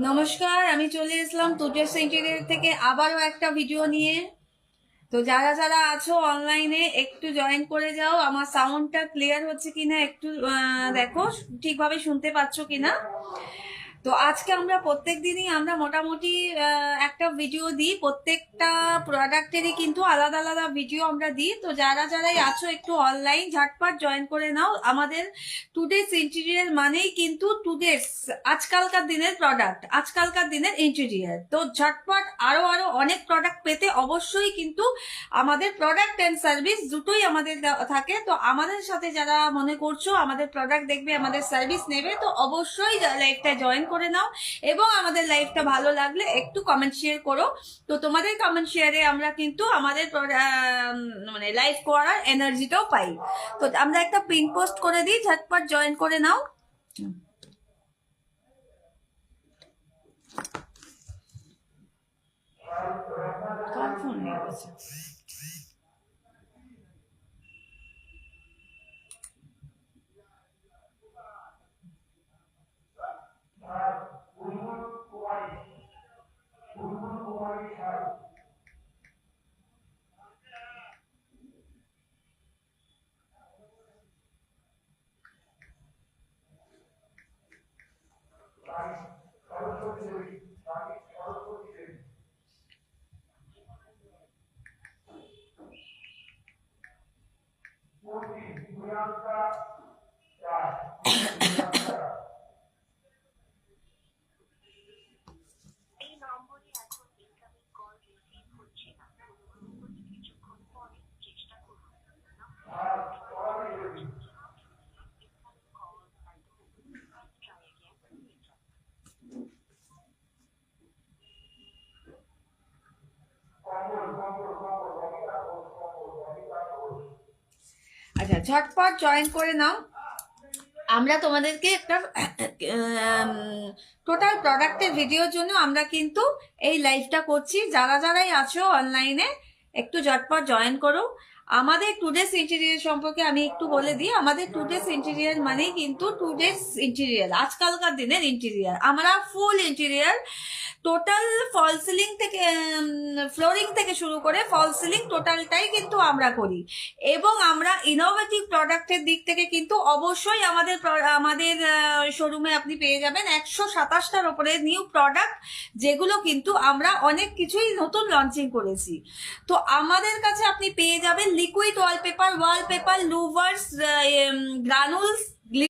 নমস্কার, আমি চলে এসলাম টুডেস ইন্টেরিয়র থেকে আবারও একটা ভিডিও নিয়ে। তো যারা যারা আছো অনলাইনে একটু জয়েন করে যাও। আমার সাউন্ডটা ক্লিয়ার হচ্ছে কিনা একটু দেখো, ঠিকভাবে শুনতে পাচ্ছ কিনা। তো আজকে আমরা প্রত্যেক দিনই আমরা মোটামুটি একটা ভিডিও দিই, প্রত্যেকটা প্রোডাক্টেরই কিন্তু আলাদা আলাদা ভিডিও আমরা দিই। তো যারা যারাই আছো একটু অনলাইন ঝটপট জয়েন করে নাও। আমাদের টুডেস ইন্টেরিয়র মানেই কিন্তু টুডেস আজকালকার দিনের প্রোডাক্ট, আজকালকার দিনের ইন্টেরিয়র। তো ঝটপট আরো আরো অনেক প্রোডাক্ট পেতে অবশ্যই কিন্তু আমাদের প্রোডাক্ট অ্যান্ড সার্ভিস দুটোই আমাদের থাকে। তো আমাদের সাথে যারা মনে করছো আমাদের প্রোডাক্ট দেখবে, আমাদের সার্ভিস নেবে, তো অবশ্যই লাইভটা জয়েন করে নাও এবং আমাদের লাইভটা ভালো লাগলে একটু কমেন্ট শেয়ার করো। তো তোমাদের কমেন্ট শেয়ারে আমরা কিন্তু আমাদের মানে লাইভ করার এনার্জিটাও পাই। তো আমরা একটা পিন পোস্ট করে দিই, ঝটপট জয়েন করে নাও। কার ফোন নিয়ে গেছে? আচ্ছা, ঝটপট জয়েন করে নাও। আমরা তোমাদেরকে একটা টোটাল প্রোডাক্টের ভিডিওর জন্য আমরা কিন্তু এই লাইভটা করছি। যারা যারাই আছো অনলাইনে একটু ঝটপট জয়েন করো। আমাদের টুডেস ইন্টেরিয়র সম্পর্কে আমি একটু বলে দিই। আমাদের টুডেস ইন্টেরিয়র মানেই কিন্তু টুডেস ইন্টেরিয়র, আজকালকার দিনের ইন্টেরিয়র। আমরা ফুল ইন্টেরিয়র টোটাল ফল সিলিং থেকে ফ্লোরিং থেকে শুরু করে ফল সিলিং টোটালটাই কিন্তু আমরা করি। এবং আমরা ইনোভেটিভ প্রোডাক্টের দিক থেকে কিন্তু অবশ্যই আমাদের শোরুমে আপনি পেয়ে যাবেন 127টার উপরে নিউ প্রোডাক্ট, যেগুলো কিন্তু আমরা অনেক কিছুই নতুন লঞ্চিং করেছি। তো আমাদের কাছে আপনি পেয়ে যাবেন লিকুইড ওয়ালপেপার, লুভার্স, গ্রানুলস,